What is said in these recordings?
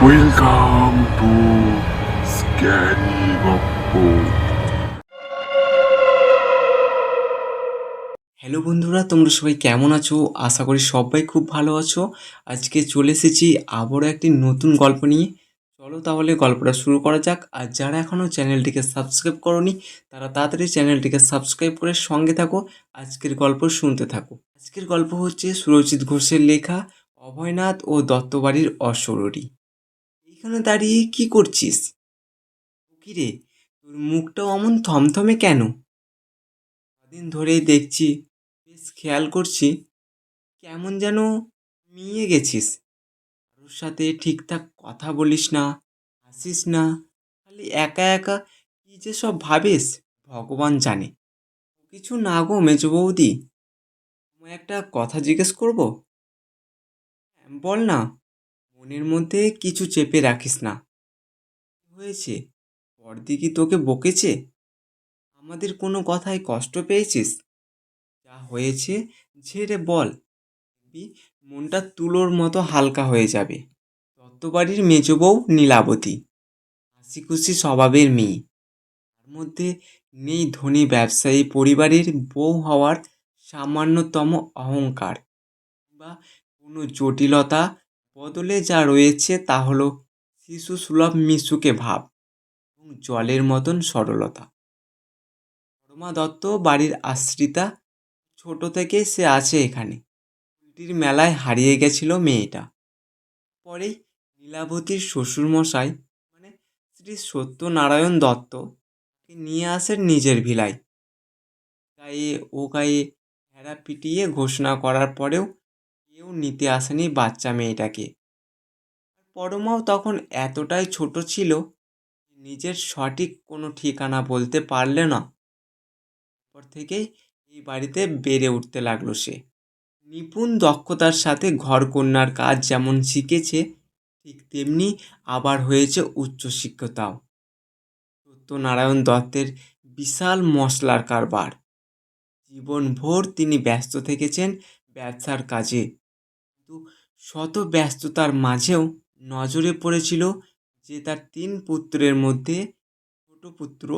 Welcome to Scary গপ্প। Hello বন্ধুরা, তোমরা সবাই কেমন আছো? আশা করি সবাই খুব ভালো আছো। আজকে চলে এসেছি আবারও একটি নতুন গল্প নিয়ে। চলো তাহলে গল্পটা শুরু করা যাক। আর যারা এখনও চ্যানেলটিকে সাবস্ক্রাইব করোনি তারা তাড়াতাড়ি চ্যানেলটিকে সাবস্ক্রাইব করে সঙ্গে থাকো, আজকের গল্প শুনতে থাকো। আজকের গল্প হচ্ছে সুরজিৎ ঘোষের লেখা অভয়নাথ ও দত্তবাড়ির অশরীরী। এইখানে দাঁড়িয়ে কি করছিস? কি রে, তোর মুখটাও অমন থমথমে কেন? কদিন ধরেই দেখছি, বেশ খেয়াল করছি, কেমন যেন মিয়ে গেছিস। কারোর সাথে ঠিকঠাক কথা বলিস না, হাসিস না, খালি একা একা কি যে সব ভাবিস ভগবান জানে। কিছু না গো মেজ বৌদি, তোমায় একটা কথা জিজ্ঞেস করব? হ্যাঁ, বল না। মনের মধ্যে কিছু চেপে রাখিস না। কি হয়েছে? বড়দি কি তোকে বকেছে? আমাদের কোনো কথায় কষ্ট পেয়েছিস? যা হয়েছে ঝেড়ে বল, দেখবি মনটা তুলোর মতো হালকা হয়ে যাবে। দত্তবাড়ির মেজ বউ নীলাবতী হাসি খুশি স্বভাবের মেয়ে। তার মধ্যে নেই ধনী ব্যবসায়ী পরিবারের বউ হওয়ার সামান্যতম অহংকার বা কোনো জটিলতা। বদলে যা রয়েছে তা হলো শিশু সুলভ মিশুকে ভাব এবং জলের মতন সরলতা। পরমা দত্ত বাড়ির আশ্রিতা, ছোট থেকেই সে আছে এখানে। কুলটির মেলায় হারিয়ে গেছিল মেয়েটা। পরেই নীলাবতীর শ্বশুরমশাই মানে শ্রী সত্যনারায়ণ দত্ত তাকে নিয়ে আসেন নিজের ভিলায়। গায়ে ও গায়ে ভেড়া পিটিয়ে ঘোষণা করার পরেও কেউ নিতে আসেনি বাচ্চা মেয়েটাকে। পরমাও তখন এতটাই ছোট ছিল, নিজের সঠিক কোনো ঠিকানা বলতে পারলে না। তারপর থেকেই এই বাড়িতে বেড়ে উঠতে লাগলো সে। নিপুণ দক্ষতার সাথে ঘরকন্যার কাজ যেমন শিখেছে, ঠিক তেমনি আবার হয়েছে উচ্চশিক্ষিতাও। সত্যনারায়ণ দত্তের বিশাল মশলার কারবার। জীবনভর তিনি ব্যস্ত থেকেছেন ব্যবসার কাজে, কিন্তু শত ব্যস্ততার মাঝেও নজরে পড়েছিল যে তার 3 পুত্রের মধ্যে ছোট পুত্র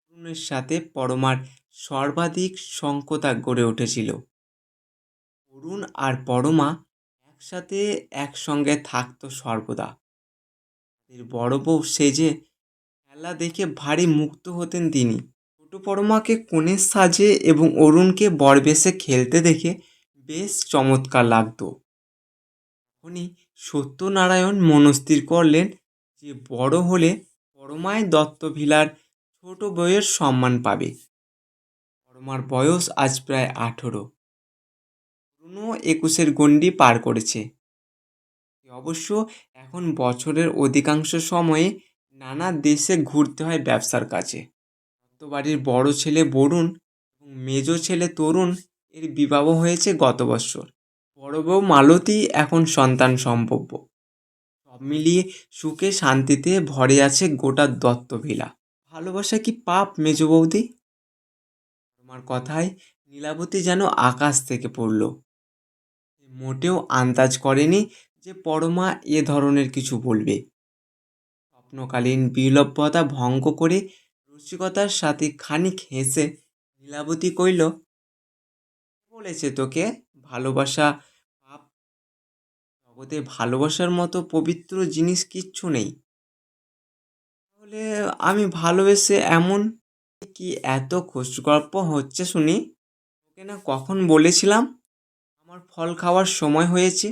অরুণের সাথে পরমার সর্বাধিক সখ্যতা গড়ে উঠেছিল। অরুণ আর পরমা একসাথে একসঙ্গে থাকতো সর্বদা। এর বড় বউ সেজে খেলা দেখে ভারী মুগ্ধ হতেন তিনি। ছোট পরমাকে কনের সাজে এবং অরুণকে বরবেশে খেলতে দেখে বেশ চমৎকার লাগতো। তখনই সত্যনারায়ণ মনস্থির করলেন যে বড় হলে পরমাই দত্ত ভিলার ছোট বউয়ের সম্মান পাবে। পরমার বয়স আজ প্রায় 18, অরুণও 21-এর গণ্ডি পার করেছে। অবশ্য এখন বছরের অধিকাংশ সময়ে নানা দেশে ঘুরতে হয় ব্যবসার কাজে। বাড়ির বড় ছেলে বরুণ এবং মেজ ছেলে তরুণ এর বিবাহ হয়েছে গত বছর। বড় বউ মালতী এখন সন্তান সম্ভব্য। সব মিলিয়ে সুখে শান্তিতে ভরে আছে গোটা দত্ত ভিলা। ভালোবাসা কি পাপ মেজ বৌদি? তোমার কথায় নীলাবতী যেন আকাশ থেকে পড়ল। মোটেও আন্দাজ করেনি যে পরমা এ ধরনের কিছু বলবে। স্বপ্নকালীন বিলম্বতা ভঙ্গ করে রসিকতার সাথে খানিক হেসে নীলাবতী কইল, বলেছে তোকে ভালোবাসা পাপ? জগতে ভালোবাসার মতো পবিত্র জিনিস কিচ্ছু নেই। তাহলে আমি ভালোবেসে এমন কি এত খোশ গল্প হচ্ছে শুনি? তোকে না কখন বলেছিলাম আমার ফল খাওয়ার সময় হয়েছে?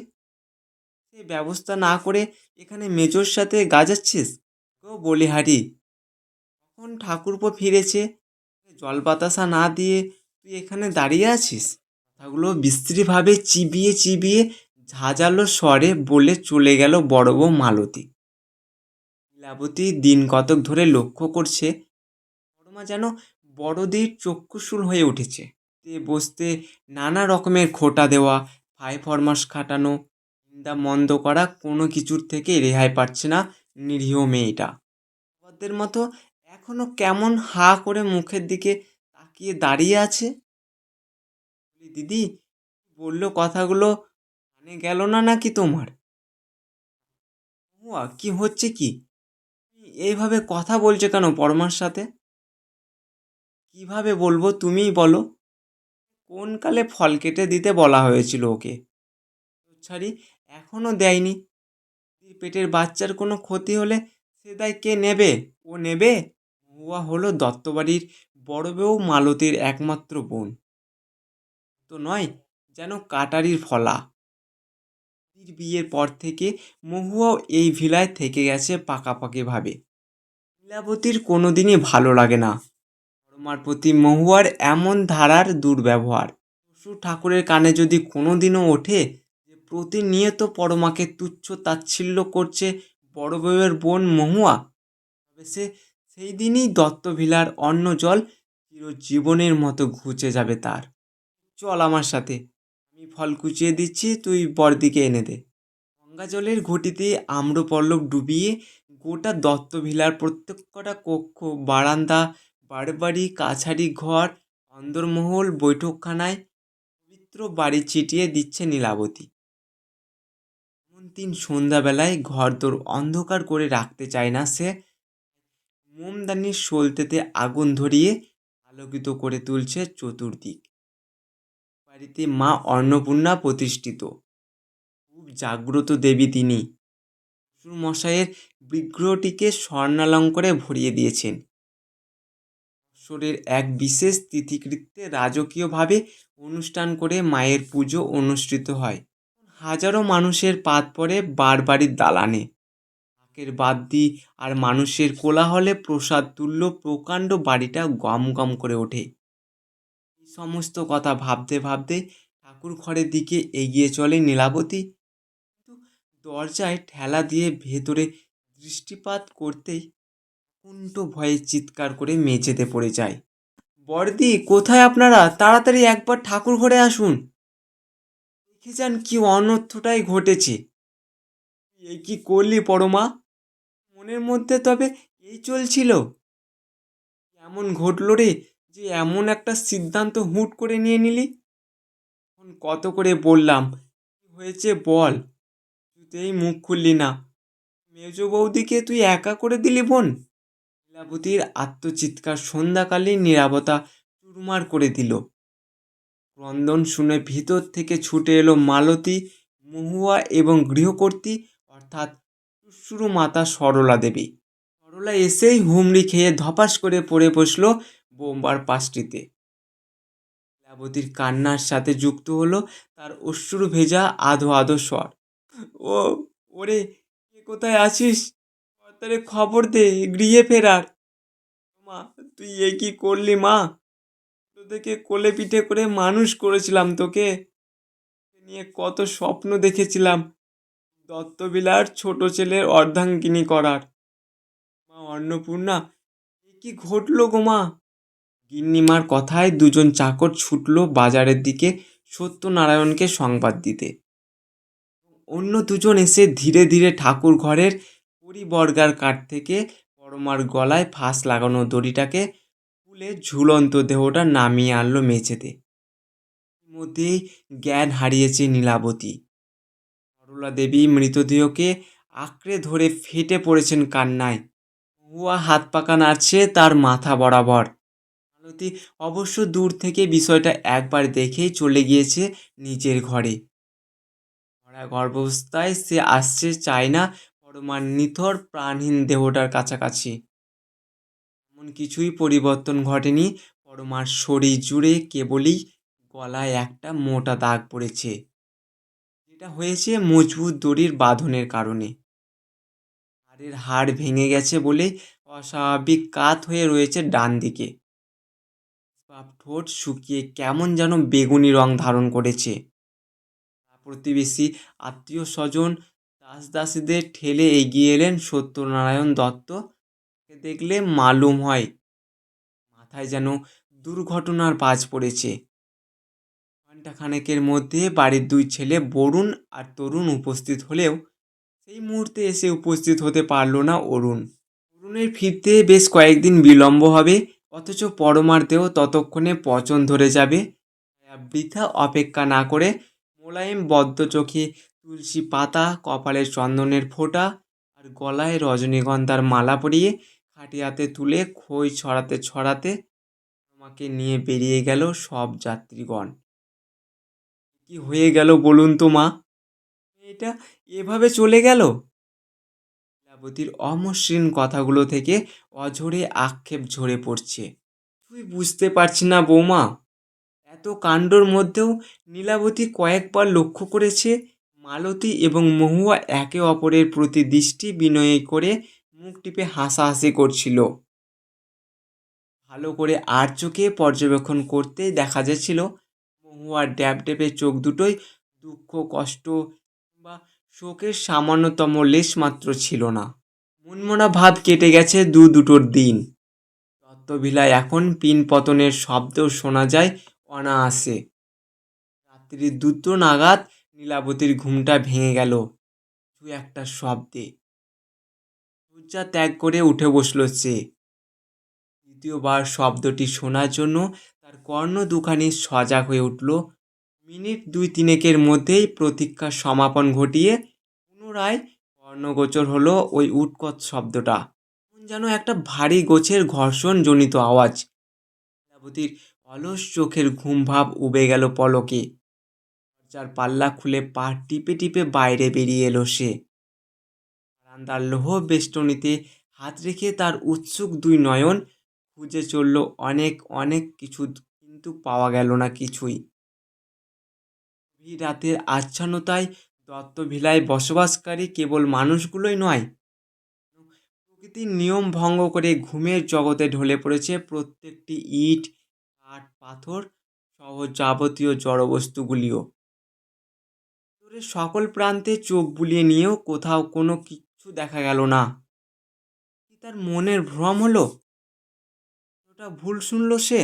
সেই ব্যবস্থা না করে এখানে মেজোর সাথে গাজাচ্ছিস? কেউ বলিহারি, কখন ঠাকুরপো ফিরেছে, জল বাতাসা না দিয়ে তুই এখানে দাঁড়িয়ে আছিস? কথাগুলো বিশ্রীভাবে চিবিয়ে চিবিয়ে ঝাঁঝালো স্বরে বলে চলে গেল বড় বউ মালতী। লীলাবতী দিন কতক ধরে লক্ষ্য করছে পরমা যেন বড়দির চক্ষুশূল হয়ে উঠেছে। বসতে নানা রকমের খোঁটা দেওয়া, ফাই ফরমাস খাটানো, নিন্দা মন্দ করা, কোনো কিছুর থেকে রেহাই পাচ্ছে না নিরীহ মেয়েটা। ওদের মতো এখনো কেমন হা করে মুখের দিকে তাকিয়ে দাঁড়িয়ে আছে। দিদি বললো কথাগুলো কানে গেল না নাকি তোমার? হুয়া কি হচ্ছে কি? তুমি এইভাবে কথা বলছো কেন পরমার সাথে? কিভাবে বলবো তুমিই বলো? কোন কালে ফল কেটে দিতে বলা হয়েছিল ওকে? ছাড়ি এখনো দেয়নি। পেটের বাচ্চার কোনো ক্ষতি হলে সে দায় কে নেবে? ও নেবে? মহুয়া হলো দত্তবাড়ির বড় বউ মালতীর একমাত্র বোন। তো নয়, যেন কাটারির ফলা। বিয়ের পর থেকে মহুয়াও এই ভিলায় থেকে গেছে পাকাপাকিভাবে। লীলাবতীর কোনোদিনই ভালো লাগে না পরমার প্রতি মহুয়ার এমন ধারার দুর্ব্যবহার। শ্বশুর ঠাকুরের কানে যদি কোনোদিনও ওঠে যে প্রতিনিয়ত পরমাকে তুচ্ছ তাচ্ছিল্য করছে বড় বউয়ের বোন মহুয়া, তবে সেই দিনই দত্তভিলার অন্ন জল চিরজীবনের মতো ঘুচে যাবে তার। চল আমার সাথে, আমি ফল কুচিয়ে দিচ্ছি, তুই বড়দিকে এনে দে। গঙ্গা জলের ঘটিতে আম্রপল্লব ডুবিয়ে গোটা দত্তভিলার প্রত্যেকটা কক্ষ, বারান্দা, বাড়বাড়ি, কাছারি ঘর, অন্দরমহল, বৈঠকখানায় পবিত্র বাড়ি ছিটিয়ে দিচ্ছে নীলাবতী। এমন দিন সন্ধ্যাবেলায় ঘরদোর অন্ধকার করে রাখতে চায় না সে। মোমদানির সলতেতে আগুন ধরিয়ে আলোকিত করে তুলছে চতুর্দিক। বাড়িতে মা অন্নপূর্ণা প্রতিষ্ঠিত। খুব জাগ্রত দেবী তিনি। শ্বশুরমশাইয়ের বিগ্রহটিকে স্বর্ণালঙ্কারে ভরিয়ে দিয়েছেন। বৎসরের এক বিশেষ তিথিকৃত্যে রাজকীয়ভাবে অনুষ্ঠান করে মায়ের পুজো অনুষ্ঠিত হয়। হাজারো মানুষের পাত পড়ে বারবাড়ির দালানে। ঢাকের বাদ্যি আর মানুষের কোলাহলে প্রসাদ তুল্য প্রকাণ্ড বাড়িটা গম গম করে ওঠে। এই সমস্ত কথা ভাবতে ভাবতে ঠাকুর ঘরের দিকে এগিয়ে চলে নীলাবতী। কিন্তু দরজায় ঠেলা দিয়ে ভেতরে দৃষ্টিপাত করতেই কুণ্ঠ ভয়ে চিৎকার করে মেঝেতে পড়ে যায়। বড়দি, কোথায় আপনারা? তাড়াতাড়ি একবার ঠাকুর ঘরে আসুন, দেখে যান কি অনর্থটাই ঘটেছে। এ কি করলি পরমা? মনের মধ্যে তবে এই চলছিল? এমন ঘটল রে যে এমন একটা সিদ্ধান্ত হুট করে নিয়ে নিলি? এখন কত করে বললাম, কি হয়েছে বল, তুই মুখ খুললি না। মেজ বৌদিকে তুই একা করে দিলি বোন। লীলাবতীর আত্মচিৎকার সন্ধ্যাকালীন নীরবতা চুরমার করে দিল। ক্রন্দন শুনে ভিতর থেকে ছুটে এলো মালতী, মহুয়া এবং গৃহকর্ত্রী অর্থাৎ শ্বশুর মাতা সরলা দেবী। সরলা এসেই হুমড়ি খেয়ে ধপাস করে পড়ে বসল বোম্বার পাশটিতে। লীলাবতীর কান্নার সাথে যুক্ত হলো তার অশ্রু ভেজা আধো আধো স্বর। ও, ওরে, কে কোথায় আছিস? তাড়াতাড়ি খবর দে গৃহে ফেরার। মা, তুই এ কি করলি মা? তোদেরকে কোলে পিঠে করে মানুষ করেছিলাম, তোকে নিয়ে কত স্বপ্ন দেখেছিলাম দত্তবিলার ছোট ছেলের অর্ধাঙ্গিনী করার। মা অন্নপূর্ণা, এ কি ঘটলো গো মা? গিন্নিমার কথায় দুজন চাকর ছুটল বাজারের দিকে সত্যনারায়ণকে সংবাদ দিতে। অন্য দুজন এসে ধীরে ধীরে ঠাকুর ঘরের পরিবর্গার কাঠ থেকে পরমার গলায় ফাঁস লাগানো দড়িটাকে খুলে ঝুলন্ত দেহটা নামিয়ে আনলো মেঝেতে। মধ্যেই জ্ঞান হারিয়েছে নীলাবতী। সরলা দেবী মৃতদেহকে আঁকড়ে ধরে ফেটে পড়েছেন কান্নায়। হুয়া হাত পাকা নাড়ছে তার মাথা বরাবর। মালতী অবশ্য দূর থেকে বিষয়টা একবার দেখেই চলে গিয়েছে নিজের ঘরে। ভরা গর্ভাবস্থায় সে আসছে চায় না পরমার নিথর প্রাণহীন দেহটার কাছাকাছি। এমন কিছুই পরিবর্তন ঘটেনি পরমার শরীর জুড়ে, কেবলই গলায় একটা মোটা দাগ পড়েছে, যেটা হয়েছে মজবুত দড়ির বাঁধনের কারণে। হাড়ের হাড় ভেঙে গেছে বলে অস্বাভাবিক কাত হয়ে রয়েছে ডান দিকে। বাপ ঠোঁট শুকিয়ে কেমন যেন বেগুনি রং ধারণ করেছে। প্রতিবেশী, আত্মীয় স্বজন, দাস দাসীদের ঠেলে এগিয়ে এলেন সত্যনারায়ণ দত্ত। দেখলে মালুম হয় মাথায় যেন দুর্ঘটনার বাজ পড়েছে। ঘণ্টাখানেকের মধ্যে বাড়ির দুই ছেলে বরুণ আর তরুণ উপস্থিত হলেও সেই মুহূর্তে এসে উপস্থিত হতে পারল না অরুণ। অরুণের ফিরতে বেশ কয়েকদিন বিলম্ব হবে, অথচ পরমার দেহ ততক্ষণে পচন ধরে যাবে। বৃথা অপেক্ষা না করে মোলায়েম বদ্ধ চোখে তুলসী পাতা, কপালে চন্দনের ফোঁটা আর আর গলায় রজনীগন্ধার মালা পরিয়ে খাটিয়াতে তুলে খই ছড়াতে ছড়াতে আমাকে নিয়ে বেরিয়ে গেল সব যাত্রীগণ। কি হয়ে গেল বলুন তো মা? এটা এভাবে চলে গেল? লীলাবতীর অমসৃণ কথাগুলো থেকে অঝরে আক্ষেপ ঝরে পড়ছে। তুই বুঝতে পারছি না বৌমা, এত কাণ্ডর মধ্যেও নীলাবতী কয়েকবার লক্ষ্য করেছে মালতী এবং মহুয়া একে অপরের প্রতি দৃষ্টি বিনিময় করে মুখ টিপে হাসাহাসি করছিল। ভালো করে আর চোখে পর্যবেক্ষণ করতেই দেখা যাচ্ছিল মহুয়ার ড্যাবডেবে চোখ দুটোই দুঃখ, কষ্ট বা শোকের সামান্যতম লেশমাত্র ছিল না। মনমনা ভাব কেটে গেছে দুটোর দিন। দত্তভিলায় এখন পিন পতনের শব্দও শোনা যায় অনায়াসে। রাত্রি 2টো নাগাদ নীলাবতীর ঘুমটা ভেঙে গেল দু একটা শব্দে। শয্যা ত্যাগ করে উঠে বসল সে। দ্বিতীয়বার শব্দটি শোনার জন্য তার কর্ণ দুখানি সজাগ হয়ে উঠল। মিনিট 2-3 মধ্যেই প্রতীক্ষার সমাপন ঘটিয়ে পুনরায় কর্ণগোচর হলো ওই উৎকট শব্দটা। যেন একটা ভারী গোছের ঘর্ষণ জনিত আওয়াজ। লীলাবতীর অলস চোখের ঘুম ভাব উবে গেল পলকে। দরজার পাল্লা খুলে পা টিপে টিপে বাইরে বেরিয়ে এলো সে। বারান্দার লৌহ বেষ্টনীতে হাত রেখে তার উৎসুক 2 নয়ন খুঁজে চলল অনেক অনেক কিছু, কিন্তু পাওয়া গেল না কিছুই। রাতের আচ্ছন্নতায় দত্তভিলায় বসবাসকারী কেবল মানুষগুলোই নয়, প্রকৃতির নিয়ম ভঙ্গ করে ঘুমের জগতে ঢলে পড়েছে প্রত্যেকটি ইট, কাঠ, পাথর সহ যাবতীয় জড়বস্তুগুলিও। সকল প্রান্তে চোখ বুলিয়ে নিয়েও কোথাও কোনো কিচ্ছু দেখা গেল না। কি তার মনের ভ্রম হলো? ওটা ভুল শুনল সে?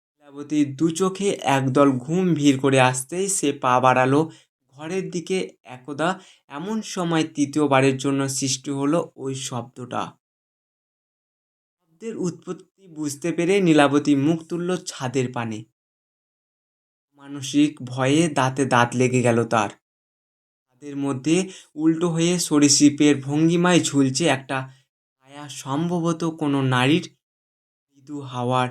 লীলাবতীর 2 চোখে একদল ঘুম ভিড় করে আসতেই সে পা বাড়ালো ঘরের দিকে। একদা এমন সময় তৃতীয়বারের জন্য সৃষ্টি হলো ওই শব্দটা। শব্দের উৎপত্তি বুঝতে পেরে নীলাবতী মুখ তুলল ছাদের পানে। মানসিক ভয়ে দাঁতে দাঁত লেগে গেল তার। তাদের মধ্যে উল্টো হয়ে সরীসৃপের ভঙ্গিমায় ঝুলছে একটা ছায়া, সম্ভবত কোনো নারীর। মৃদু হাওয়ার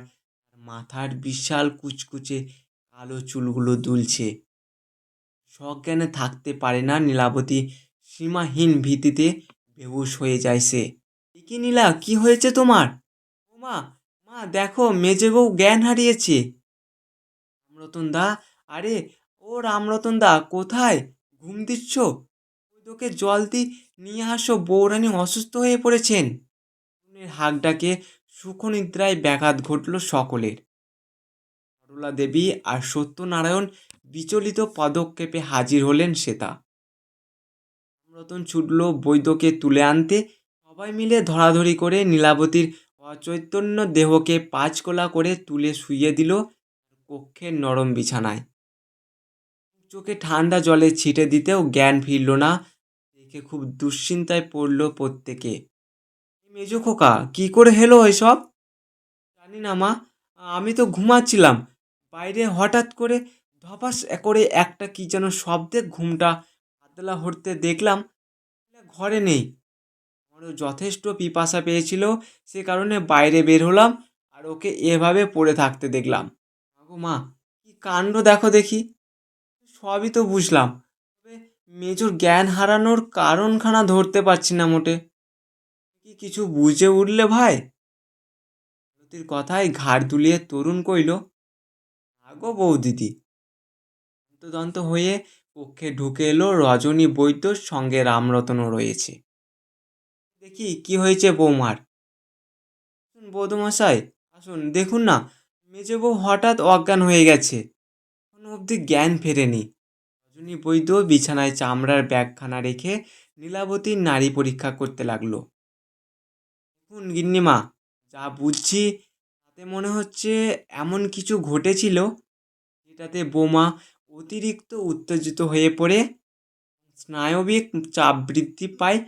মাথার বিশাল কুচকুচে কালো চুলগুলো দুলছে। সজ্ঞানে থাকতে পারে না নীলাবতী। সীমাহীন ভীতিতে বেহুশ হয়ে যায় সে। কি নীলা, কি হয়েছে তোমার? ও মা, মা দেখো মেজে বউ জ্ঞান হারিয়েছে। রামরতন দা, আরে ও রামরতন দা, কোথায়? ঘুম দিচ্ছ? ওকে জলদি নিয়ে আসো, বউরানী অসুস্থ হয়ে পড়েছেন। হাঁক ডাকে সুখনিদ্রায় ব্যাঘাত ঘটল সকলের। সরলা দেবী আর সত্যনারায়ণ বিচলিত পদক্ষেপে হাজির হলেন সেটা। রামরতন ছুটল বৈদ্যকে তুলে আনতে। সবাই মিলে ধরাধরি করে নীলাবতীর অচৈতন্য দেহকে 5 কোলা করে তুলে শুইয়ে দিল কক্ষের নরম বিছানায়। চোখে ঠান্ডা জলে ছিটে দিতেও জ্ঞান ফিরল না। দেখে খুব দুশ্চিন্তায় পড়ল প্রত্যেকে। মেজো খোকা, কি করে হলো এসব? জানি না মা, আমি তো ঘুমাচ্ছিলাম। বাইরে হঠাৎ করে ধপাস করে একটা কি যেন শব্দে ঘুমটা পাতলা হতে দেখলাম ঘরে নেই। আমারও যথেষ্ট পিপাসা পেয়েছিল, সে কারণে বাইরে বের হলাম আর ওকে এভাবে পড়ে থাকতে দেখলাম। গো মা, কি কাণ্ড দেখো দেখি। সবই তো বুঝলাম, তবে মেজোর জ্ঞান হারানোর কারণখানা ধরতে পারছি না মোটে। কি কিছু বুঝে উঠলে ভাই? মালতীর কথায় ঘাড় দুলিয়ে তরুণ কইল, আগো বৌদিদি। হন্তদন্ত হয়ে কক্ষে ঢুকে এলো রজনী বৈদ্যর সঙ্গে রামরতনও রয়েছে। দেখি কি হয়েছে বৌমার। বৌদমশাই আসুন, দেখুন না, মেজো বউ হঠাৎ অজ্ঞান হয়ে গেছে, এখনো অবধি জ্ঞান ফেরেনি। রজনী বৈদ্য বিছানায় চামড়ার ব্যাগখানা রেখে নীলাবতীর নাড়ি পরীক্ষা করতে লাগলো। দেখুন গিন্নিমা, যা বুঝছি তাতে মনে হচ্ছে এমন কিছু ঘটেছিল যেটাতে বৌমা অতিরিক্ত উত্তেজিত হয়ে পড়ে স্নায়বিক চাপ বৃদ্ধি পায়,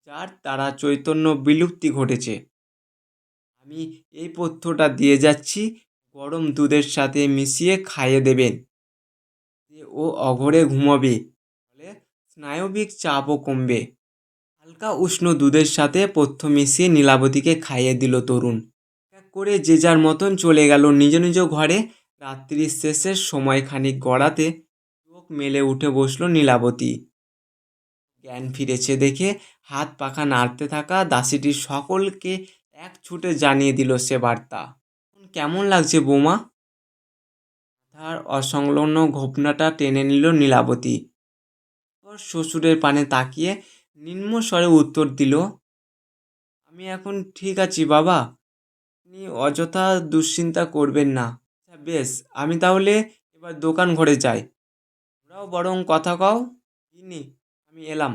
যার দ্বারা চৈতন্য বিলুপ্তি ঘটেছে। আমি এই পথ্যটা দিয়ে যাচ্ছি, গরম দুধের সাথে মিশিয়ে খাইয়ে দেবেন। ও অঘরে ঘুমাবে, ফলে স্নায়বিক চাপও কমবে। হালকা উষ্ণ দুধের সাথে পথ্য মিশিয়ে নীলাবতীকে খাইয়ে দিল তরুণ। এক করে যে যার মতন চলে গেল নিজ নিজ ঘরে। রাত্রির শেষের সময় খানিক গড়াতে চোখ মেলে উঠে বসল নীলাবতী। জ্ঞান ফিরেছে দেখে হাত পাখা নাড়তে থাকা দাসীটির সকলকে এক ছুটে জানিয়ে দিল সে বার্তা। কেমন লাগছে বৌমা? তার অসংলগ্ন ঘোপনাটা টেনে নিল নীলাবতী। ওর শ্বশুরের পানে তাকিয়ে নিম্ন স্বরে উত্তর দিল, আমি এখন ঠিক আছি বাবা, আপনি অযথা দুশ্চিন্তা করবেন না। আচ্ছা বেশ, আমি তাহলে এবার দোকান ঘরে যাই। ওরাও বরং কথা কও। গিন্নি, আমি এলাম।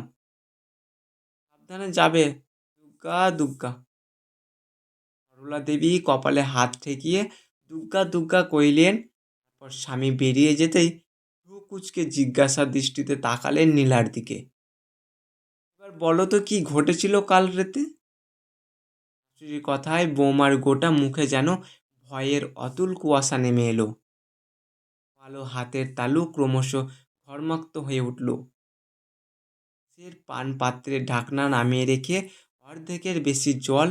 সাবধানে যাবে। দুগ্গা দুগ্গা। সরলা দেবী কপালে হাত ঠেকিয়ে দুগ্গা দুগ্গা কইলেন। তারপর স্বামী বেরিয়ে যেতেই ভ্রু কুঁচকে জিজ্ঞাসা দৃষ্টিতে তাকালেন নীলার দিকে। এবার বলো তো কি ঘটেছিল কাল রাতে? শাশুড়ির কথায় বৌমার গোটা মুখে যেন ভয়ের অতুল কুয়াশা নেমে এলো। কালো হাতের তালু ক্রমশ ঘর্মাক্ত হয়ে উঠল। সে পান পাত্রের ঢাকনা নামিয়ে রেখে অর্ধেকের বেশি জল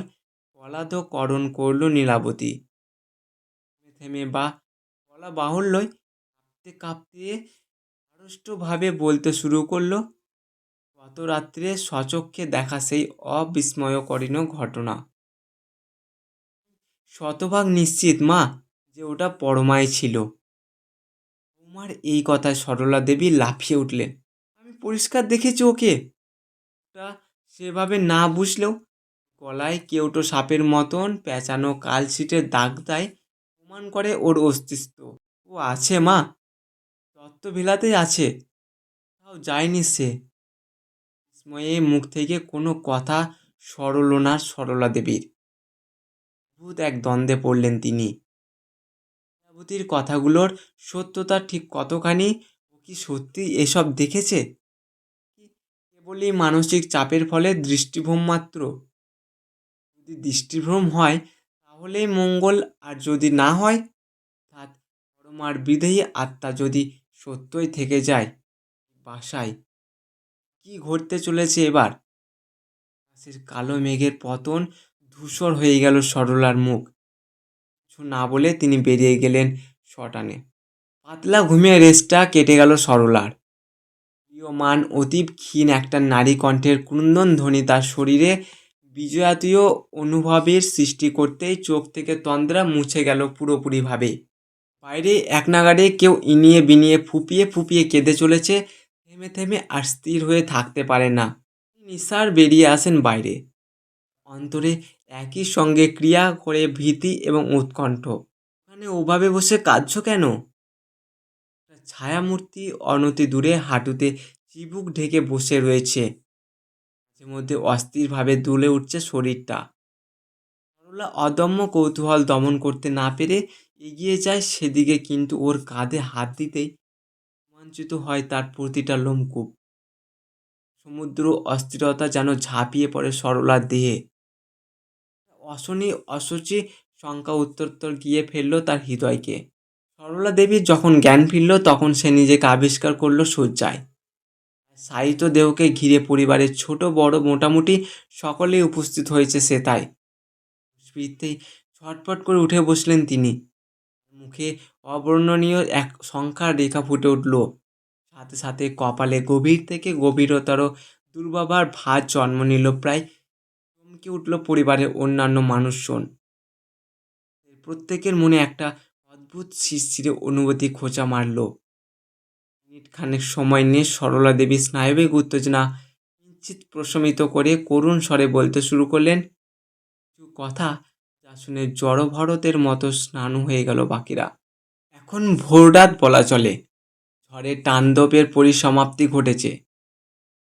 গলাধঃকরণ করল নীলাবতী। থেমে থেমে বা বলা বাহুল্যই কাঁপতে কাঁপতে আড়ষ্টভাবে বলতে শুরু করলো, গত রাত্রে স্বচক্ষে দেখা সেই অবিস্ময়করীণ ঘটনা। শতভাগ নিশ্চিত মা যে ওটা পরমাই ছিল। তোমার এই কথায় সরলা দেবী লাফিয়ে উঠলেন। আমি পরিষ্কার দেখেছি ওকে। ওটা সেভাবে না বুঝলেও গলায় কেউটো সাপের মতন পেঁচানো কালশিটের দাগ দেয় প্রমাণ করে ওর অস্তিত্ব। ও আছে মা, দত্তভিলাতেই আছে। তাও যায়নি সে। বিস্ময়ে মুখ থেকে কোনো কথা সরল না সরলা দেবীর। ভূত এক দ্বন্দ্বে পড়লেন তিনি। লীলাবতীর কথাগুলোর সত্যতা ঠিক কতখানি? ও কি সত্যি এসব দেখেছে? কি কেবলই মানসিক চাপের ফলে দৃষ্টিভ্রম মাত্র? যদি দৃষ্টিভ্রম হয় তাহলেই মঙ্গল, আর যদি না হয় অর্থাৎ পরমার বিদেহী আত্মা যদি সত্যই থেকে যায় বাসায়, কি ঘটতে চলেছে এবার? আকাশের কালো মেঘের পতন ধূসর হয়ে গেল সরলার মুখ। কিছু না বলে তিনি বেরিয়ে গেলেন শটানে। পাতলা ঘুমিয়ে রেস্টটা কেটে গেল সরলার। প্রিয়মান অতীব ক্ষীণ একটা নারী কণ্ঠের ক্রন্দন ধ্বনি তার শরীরে বিজয়াতীয় অনুভবের সৃষ্টি করতেই চোখ থেকে তন্দ্রা মুছে গেল পুরোপুরিভাবে। বাইরে একনাগাড়ে কেউ ইনিয়ে বিনিয়ে ফুপিয়ে ফুপিয়ে কেঁদে চলেছে। থেমে থেমে আর স্থির হয়ে থাকতে পারে না। নিসার বেরিয়ে আসেন বাইরে। অন্তরে একই সঙ্গে ক্রিয়া করে ভীতি এবং উৎকণ্ঠ। ওখানে ওভাবে বসে কাঁদছ কেন? ছায়ামূর্তি অনতি দূরে হাঁটুতে চিবুক ঢেকে বসে রয়েছে। মাঝে মধ্যে অস্থিরভাবে দুলে উঠছে শরীরটা। সরলা অদম্য কৌতূহল দমন করতে না পেরে এগিয়ে যায় সেদিকে, কিন্তু ওর কাঁধে হাত দিতেই রোমাঞ্চিত হয় তার প্রতিটা লোমকূপ। সমুদ্র অস্থিরতা যেন ঝাঁপিয়ে পড়ে সরলার দেহে। অশনি অসুচি শঙ্কা উত্তরোত্তর গিয়ে ফেলল তার হৃদয়কে। সরলা দেবীর যখন জ্ঞান ফিরল তখন সে নিজেকে আবিষ্কার করল শয্যায়। শায়িত দেহকে ঘিরে পরিবারের ছোট বড় মোটামুটি সকলেই উপস্থিত হয়েছে সে তাই। স্মৃতিতেই ছটফট করে উঠে বসলেন তিনি। মুখে অবর্ণনীয় এক সংখ্যার রেখা ফুটে উঠল। সাথে সাথে কপালে গভীর থেকে গভীরতর দুর্বাবার ভাঁজ জন্ম নিল। প্রায় চমকে উঠল পরিবারের অন্যান্য মানুষজন। প্রত্যেকের মনে একটা অদ্ভুত শিরশিরে অনুভূতি খোঁচা মারল। মিনিট খানেক সময় নিয়ে সরলা দেবী স্নায়বিক উত্তেজনা কিঞ্চিৎ প্রশমিত করে করুণ স্বরে বলতে শুরু করলেন কিছু কথা, যা শুনে জড়ভরতের মতো স্নান হয়ে গেল বাকিরা। এখন ভোররাত বলা চলে। ঝড়ের তাণ্ডবের পরিসমাপ্তি ঘটেছে।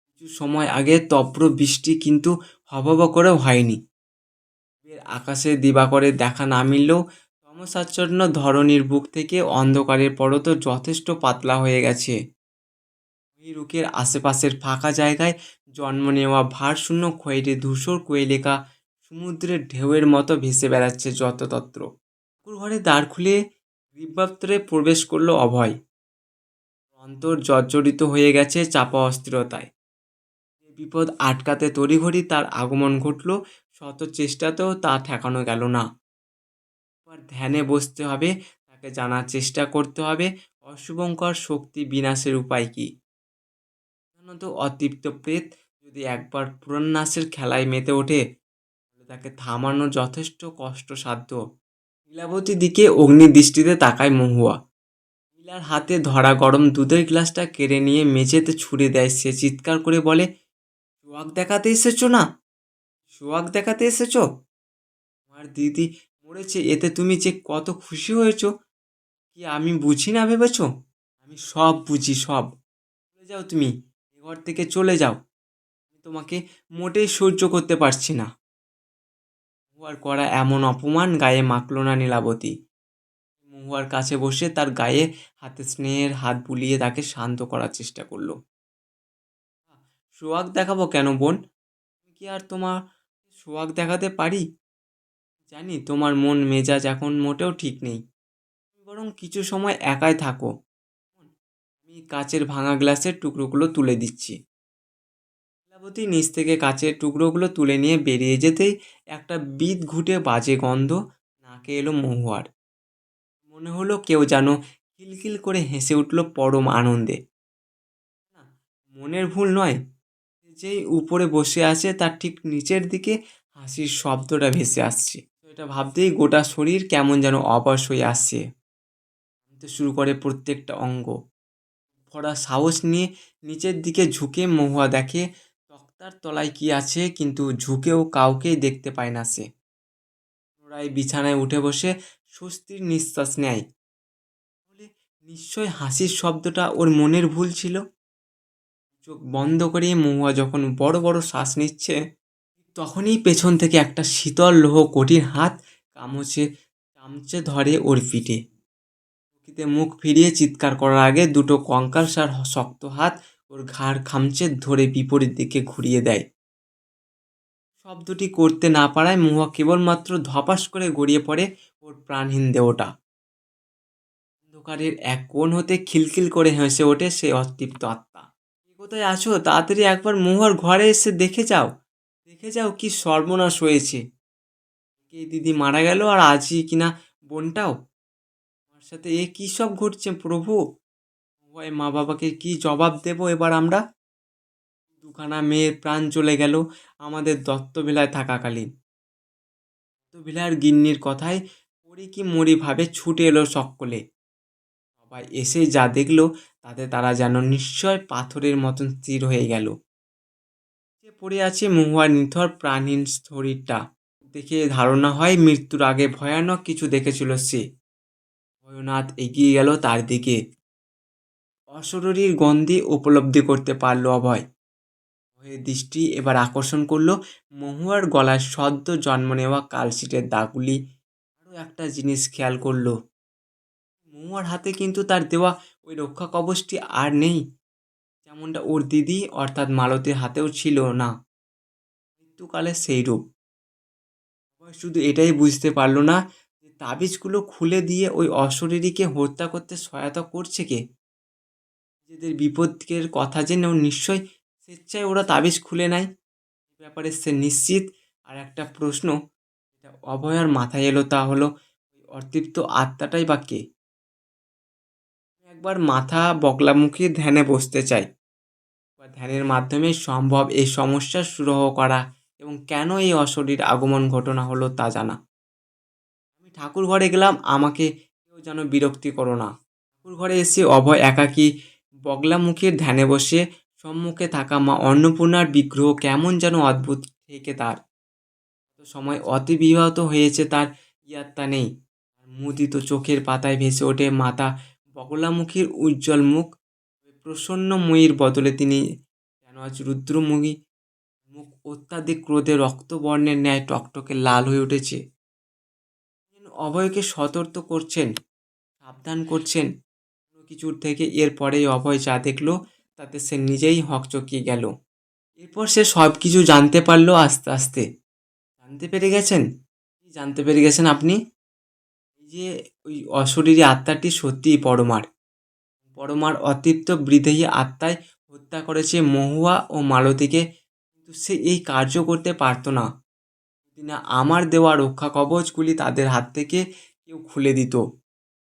কিছু সময় আগে তপ্র বৃষ্টি কিন্তু হবহব করেও হয়নি। আকাশে দিবাকরের দেখা না মিললেও তমসাচ্ছন্ন ধরণীর বুক থেকে অন্ধকারের পরত যথেষ্ট পাতলা হয়ে গেছে। রুকের আশেপাশের ফাঁকা জায়গায় জন্ম নেওয়া ভারশূন্য খয়েরি ধূসর কোয়েলিকা সমুদ্রের ঢেউয়ের মতো ভেসে বেড়াচ্ছে যত্রতত্র। ঠাকুরঘরে দ্বার খুলে গৃহভেতরে প্রবেশ করল অভয়। অন্তর জর্জরিত হয়ে গেছে চাপা অস্থিরতায়। বিপদ আটকাতে তড়িঘড়ি তার আগমন ঘটল, শত চেষ্টাতেও তা ঠেকানো গেল না। এবার ধ্যানে বসতে হবে, তাকে জানার চেষ্টা করতে হবে অশুভঙ্কর শক্তি বিনাশের উপায় কী। সাধারণত অতৃপ্ত প্রেত যদি একবার পুনর্নাসের খেলায় মেতে ওঠে তাহলে তাকে থামানো যথেষ্ট কষ্টসাধ্য। লীলাবতীর দিকে অগ্নিদৃষ্টিতে তাকায় মহুয়া। নীলার হাতে ধরা গরম দুধের গ্লাসটা কেড়ে নিয়ে মেঝেতে ছুঁড়ে দেয়। সে চিৎকার করে বলে, সোহাগ দেখাতে এসেছো না? সোহাগ দেখাতে এসেছো? আমার দিদি মরেছে, এতে তুমি যে কত খুশি হয়েছো কি আমি বুঝি না ভেবেছ? আমি সব বুঝি, সব। চলে যাও তুমি, এ ঘর থেকে চলে যাও। আমি তোমাকে মোটেই সহ্য করতে পারছি না। মহুয়ার করা এমন অপমান গায়ে মাখল না নীলাবতী। মহুয়ার কাছে বসে তার গায়ে হাতে স্নেহের হাত বুলিয়ে তাকে শান্ত করার চেষ্টা করলো। সোহাগ দেখাবো কেন বোন? আমি কি আর তোমার সোহাগ দেখাতে পারি? জানি তোমার মন মেজাজ এখন মোটেও ঠিক নেই, তুমি বরং কিছু সময় একাই থাকো। আমি কাচের ভাঙা গ্লাসের টুকরোগুলো তুলে দিচ্ছি। লীলাবতী নিচ থেকে কাচের টুকরোগুলো তুলে নিয়ে বেরিয়ে যেতেই একটা বিদ ঘুটে বাজে গন্ধ নাকে এলো মহুয়ার। মনে হলো কেউ যেন খিলখিল করে হেসে উঠল পরম আনন্দে। না, মনের ভুল নয়, যেই উপরে বসে আছে তার ঠিক নিচের দিকে হাসির শব্দটা ভেসে আসছে। এটা ভাবতেই গোটা শরীর কেমন যেন অবশ হয়ে আসছে, তো শুরু করে প্রত্যেকটা অঙ্গ। ভরা সাহস নিয়ে নিচের দিকে ঝুঁকে মহুয়া দেখে তক্তার তলায় কি আছে, কিন্তু ঝুঁকেও কাউকেই দেখতে পায় না সে। পুনরায় বিছানায় উঠে বসে স্বস্তির নিঃশ্বাস নেয়। বলে, নিশ্চয় হাসির শব্দটা ওর মনের ভুল ছিল। চোখ বন্ধ করে মহুয়া যখন বড় বড় শ্বাস নিচ্ছে তখনই পেছন থেকে একটা শীতল লোহ কঠিন হাত চামচে ধরে ওর পিঠে। চকিতে মুখ ফিরিয়ে চিৎকার করার আগে দুটো কঙ্কালসার শক্ত হাত ওর ঘাড় খামচে ধরে বিপরীত দিকে ঘুরিয়ে দেয়। শব্দটি করতে না পারায় মহুয়া কেবলমাত্র ধপাস করে গড়িয়ে পড়ে ওর প্রাণহীন দেহটা। অন্ধকারের এক কোণ হতে খিলখিল করে হেসে ওঠে সেই অতৃপ্ত আত্মা। কে কোথায় আছো? তাড়াতাড়ি একবার মহুয়ার ঘরে এসে দেখে যাও, দেখে যাও কি সর্বনাশ হয়েছে। কে দিদি মারা গেল আর আজই কিনা বোনটাও। আমার সাথে এ কী সব ঘটছে প্রভু? ভয়ে মা বাবাকে কি জবাব দেব এবার আমরা? দুখানা মেয়ের প্রাণ চলে গেল আমাদের দত্তবিলায় থাকাকালীন। দত্তবিলার গিন্নির কথায় পড়ি কি মরি ভাবে ছুটে এলো সকলে। সবাই এসে যা দেখলো তাতে তারা যেন নিশ্চয় পাথরের মতন স্থির হয়ে গেল। যে পড়ে আছে মহুয়ার নিথর প্রাণহীন শরীরটা দেখে ধারণা হয় মৃত্যুর আগে ভয়ানক কিছু দেখেছিল সে। ভয়নাথ এগিয়ে গেল তার দিকে। অশরীরীর গন্ধে উপলব্ধি করতে পারল অভয়। ভয়ের দৃষ্টি এবার আকর্ষণ করল মহুয়ার গলায় সদ্য জন্ম নেওয়া কালশিটের দাগগুলি। আরও একটা জিনিস খেয়াল করল, মহুয়ার হাতে কিন্তু তার দেওয়া ওই রক্ষা কবচটি আর নেই, যেমনটা ওর দিদি অর্থাৎ মালতীর হাতেও ছিল না মৃত্যুকালে সেই রূপ। শুধু এটাই বুঝতে পারল না যে তাবিজগুলো খুলে দিয়ে ওই অশরীরীকে হত্যা করতে সহায়তা করছে কে। নিজেদের বিপদের কথা জেনেও নিশ্চয় স্বেচ্ছায় ওরা তাবিজ খুলে নেয়, এ ব্যাপারে সে নিশ্চিত। আর একটা প্রশ্ন এটা অভয়ার মাথায় এলো, তা হলো ওই অতৃপ্ত আত্মাটাই বা কে? একবার মাথা বগলামুখী ধ্যানে বসতে চাই, বা ধ্যানের মাধ্যমে সম্ভব এই সমস্যার সুরাহ করা এবং কেন এই অশরীর আগমন ঘটনা হলো তা জানা। আমি ঠাকুর ঘরে গেলাম, আমাকে কেউ যেন বিরক্তি করো না। ঠাকুর ঘরে এসে অভয় একাকী বগলামুখীর ধ্যানে বসে সম্মুখে থাকা মা অন্নপূর্ণার বিগ্রহ কেমন যেন অদ্ভুত ঠেকে তার। সময় অতিবিবাহিত হয়েছে তার ইয়াত্তা নেই। মুদিত চোখের পাতায় ভেসে ওঠে মাতা বগলামুখীর উজ্জ্বল মুখ। প্রসন্ন ময়ীর বদলে তিনি যেন আজ রুদ্রমুখী মুখ অত্যাধিক ক্রোধে রক্তবর্ণের ন্যায় টকটকে লাল হয়ে উঠেছে। অভয়কে সতর্ক করছেন, সাবধান করছেন কোনো কিছুর থেকে। এরপরেই অভয় যা দেখলো তাতে সে নিজেই হকচকিয়ে গেল। এরপর সে সব কিছু জানতে পারলো আস্তে আস্তে। জানতে পেরে গেছেন? কি জানতে পেরে গেছেন আপনি? এই যে ওই অশরীরী আত্মাটি সত্যিই পরমার অতৃপ্ত বিদেহী আত্মায় হত্যা করেছে মহুয়া ও মালতীকে কিন্তু সে এই কার্য করতে পারতো না যদি না আমার দেওয়া রক্ষা কবচগুলি তাদের হাত থেকে কেউ খুলে দিত।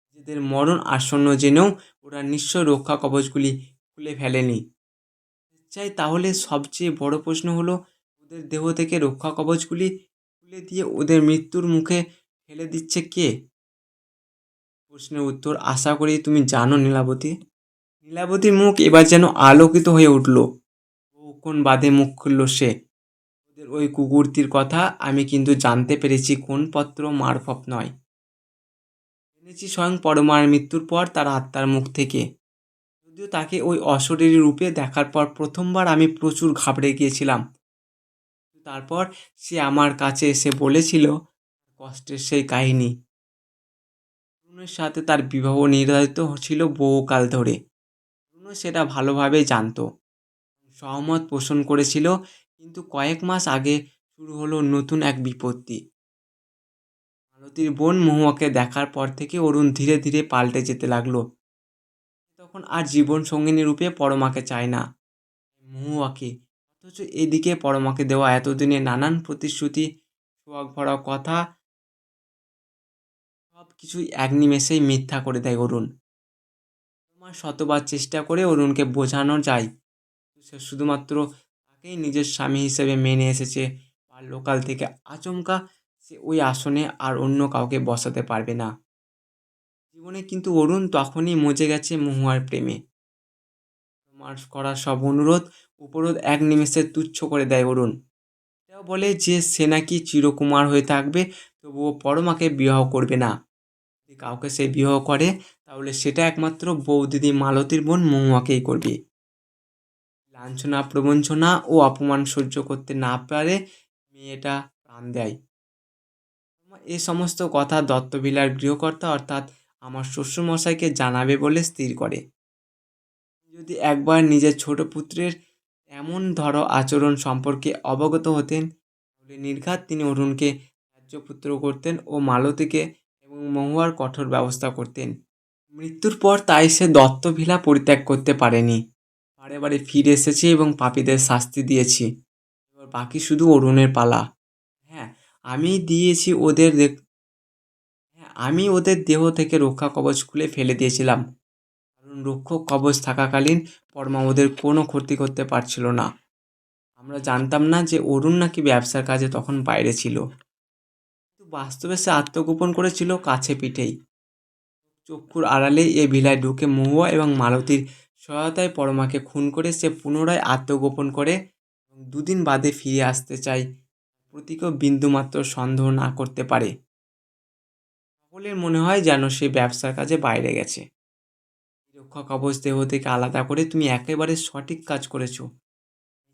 নিজেদের মরণ আসন্ন জেনেও ওরা নিশ্চয় রক্ষা কবচগুলি খুলে ফেলেনি। চাই তাহলে সবচেয়ে বড় প্রশ্ন হলো ওদের দেহ থেকে রক্ষা কবচগুলি খুলে দিয়ে ওদের মৃত্যুর মুখে ফেলে দিচ্ছে কে? প্রশ্নের উত্তর আশা করি তুমি জানো নীলাবতী। নীলাবতীর মুখ এবার যেন আলোকিত হয়ে উঠল। বহুক্ষণ বাদে মুখ খুলল সে। ওদের ওই কুকুরটির কথা আমি কিন্তু জানতে পেরেছি কোন পত্র মারফত নয়, জেনেছি স্বয়ং পরমার মৃত্যুর পর তার আত্মার মুখ থেকে। যদিও তাকে ওই অশরীরী রূপে দেখার পর প্রথমবার আমি প্রচুর ঘাবড়ে গিয়েছিলাম। তারপর সে আমার কাছে এসে বলেছিল কষ্টের সেই কাহিনী। অরুণের সাথে তার বিবাহ নির্ধারিত ছিল বহুকাল ধরে। অরুণও সেটা ভালোভাবেই জানতো, সহমত পোষণ করেছিল। কিন্তু কয়েক মাস আগে শুরু হলো নতুন এক বিপত্তি। মালতীর বোন মহুয়াকে দেখার পর থেকে অরুণ ধীরে ধীরে পাল্টে যেতে লাগলো। তখন আর জীবন সঙ্গিনী রূপে পরমাকে চায় না, মহুয়াকে। অথচ এদিকে পরমাকে দেওয়া এতদিনে নানান প্রতিশ্রুতি, সোহাগ ভরা কথা, সব কিছুই এক নিমেষেই মিথ্যা করে দেয় অরুণ। তোমার শতবার চেষ্টা করে অরুণকে বোঝানো যায়, সে শুধুমাত্র তাকেই নিজের স্বামী হিসেবে মেনে এসেছে বাল্যকাল থেকে। আচমকা সে ওই আসনে আর অন্য কাউকে বসাতে পারবে না জীবনে। কিন্তু অরুণ তখনই মজে গেছে মহুয়ার প্রেমে। তোমার করা সব অনুরোধ উপরোধ এক নিমেষে তুচ্ছ করে দেয় অরুণ। এটাও বলে যে সে নাকি চিরকুমার হয়ে থাকবে, তবুও পরমাকে বিবাহ করবে না। যদি কাউকে সে বিবাহ করে তাহলে সেটা একমাত্র বৌদিদি মালতীর বোন মহুয়াকেই করবে। লাঞ্ছনা, প্রবঞ্চনা ও অপমান সহ্য করতে না পারে মেয়েটা প্রাণ দেয়। এ সমস্ত কথা দত্তবিলার গৃহকর্তা অর্থাৎ আমার শ্বশুরমশাইকে জানাবে বলে স্থির করে। যদি একবার নিজের ছোট পুত্রের এমন আচরণ সম্পর্কে অবগত হতেন তাহলে নির্ঘাত তিনি অরুণকে রাজ্যপুত্র করতেন ও মালতীকে এবং মহুয়ার কঠোর ব্যবস্থা করতেন। মৃত্যুর পর তাই সে দত্তভিলা পরিত্যাগ করতে পারেনি। বারে বারে ফিরে এসেছে এবং পাপীদের শাস্তি দিয়েছি। এবার বাকি শুধু অরুণের পালা। হ্যাঁ, আমি ওদের দেহ থেকে রক্ষা কবচ খুলে ফেলে দিয়েছিলাম, কারণ রক্ষক কবচ থাকাকালীন পরমা ওদের কোনো ক্ষতি করতে পারছিল না। আমরা জানতাম না যে অরুণ নাকি ব্যবসার কাজে তখন বাইরে ছিল, কিন্তু বাস্তবে সে আত্মগোপন করেছিল কাছে পিঠেই। চক্ষুর আড়ালে এ ভিলায় ঢুকে মহুয়া এবং মালতীর সহায়তায় পরমাকে খুন করে সে পুনরায় আত্মগোপন করে এবং দুদিন বাদে ফিরে আসতে চাই, প্রতি কেউ বিন্দুমাত্র সন্দেহ না করতে পারে। সকলের মনে হয় যেন সে ব্যবসার কাজে বাইরে গেছে। রক্ষা কবচ দেহ থেকে আলাদা করে তুমি একেবারে সঠিক কাজ করেছো।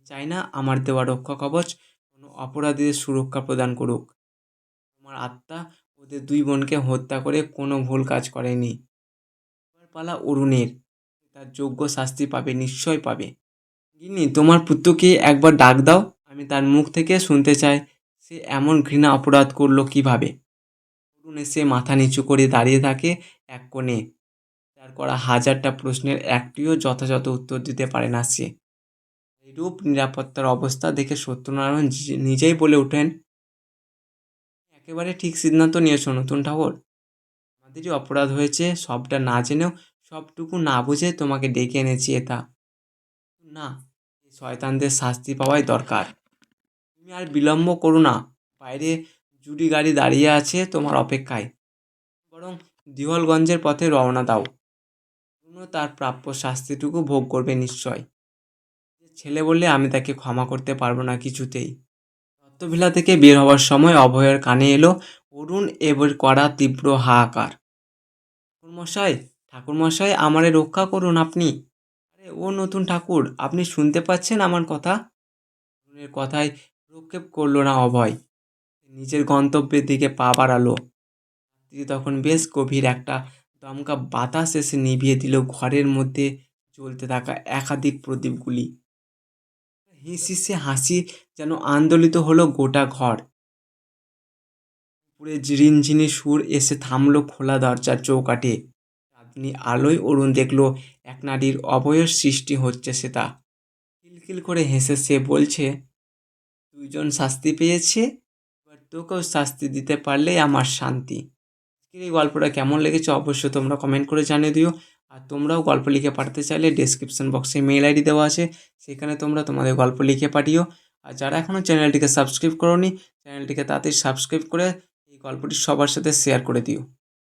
চাই না আমার দেওয়া রক্ষা কবচ কোনো অপরাধীদের সুরক্ষা প্রদান করুক। তোমার আত্মা ওদের দুই বোনকে হত্যা করে কোনো ভুল কাজ করেনি। এবার পালা অরুণের, তার যোগ্য শাস্তি পাবে, নিশ্চয় পাবে। গিন্নি, তোমার পুত্রকে একবার ডাক দাও, আমি তার মুখ থেকে শুনতে চাই সে এমন ঘৃণা অপরাধ করলো কিভাবে। অরুণ এসে মাথা নিচু করে দাঁড়িয়ে থাকে এক কোণে। তার করা হাজারটা প্রশ্নের একটিও যথাযথ উত্তর দিতে পারে না সে। এইরূপ নিরাপত্তার অবস্থা দেখে সত্যনারায়ণ নিজেই বলে ওঠেন, একেবারে ঠিক সিদ্ধান্ত নিয়েছো নতুন ঠাকুর। আমাদেরই অপরাধ হয়েছে, সবটা না জেনেও, সবটুকু না বুঝে তোমাকে ডেকে এনেছি এটা। না, এই শয়তানদের শাস্তি পাওয়াই দরকার। তুমি আর বিলম্ব করো না, বাইরে জুডি গাড়ি দাঁড়িয়ে আছে তোমার অপেক্ষায়। বরং দিওয়ালগঞ্জের পথে রওনা দাও। তার প্রাপ্য শাস্তিটুকু ভোগ করবে নিশ্চয়। ছেলে বললে আমি তাকে ক্ষমা করতে পারবো না কিছুতেই। দত্তভিলা থেকে বের হওয়ার সময় অভয়ের কানে এলো অরুণ এবার করা তীব্র হাহাকার। ঠাকুরমশাই, ঠাকুরমশাই, আমারে রক্ষা করুন আপনি। আরে ও নতুন ঠাকুর, আপনি শুনতে পাচ্ছেন আমার কথা? অরুণের কথায় প্রক্ষেপ করলো না অভয়, নিজের গন্তব্যের দিকে পা বাড়ালো। তিনি তখন বেশ গভীর, একটা দমকা বাতাস এসে নিভিয়ে দিল ঘরের মধ্যে জ্বলতে থাকা একাধিক প্রদীপগুলি। হিসিসে হাসি যেন আন্দোলিত হলো গোটা ঘর। পুরে ঝিনঝিনি সুর এসে থামলো খোলা দরজার চৌকাঠে। রাতনি আলোয় অরুণ দেখলো এক নারীর অবয়স সৃষ্টি হচ্ছে, সেটা খিলখিল করে হেসে সে বলছে, দুইজন শাস্তি পেয়েছে, এবার তোকেও শাস্তি দিতে পারলেই আমার শান্তি। আজকের এই গল্পটা কেমন লেগেছে অবশ্যই তোমরা কমেন্ট করে জানিয়ে দিও। আর তোমরাও গল্প লিখে পাঠাতে চাইলে ডেসক্রিপশন বক্সে মেল আইডি দেওয়া আছে, সেখানে তোমরা তোমাদের গল্প লিখে পাঠিও। আর যারা এখনও চ্যানেলটিকে সাবস্ক্রাইব করোনি, চ্যানেলটিকে তাড়াতাড়ি সাবস্ক্রাইব করে এই গল্পটি সবার সাথে শেয়ার করে দিও।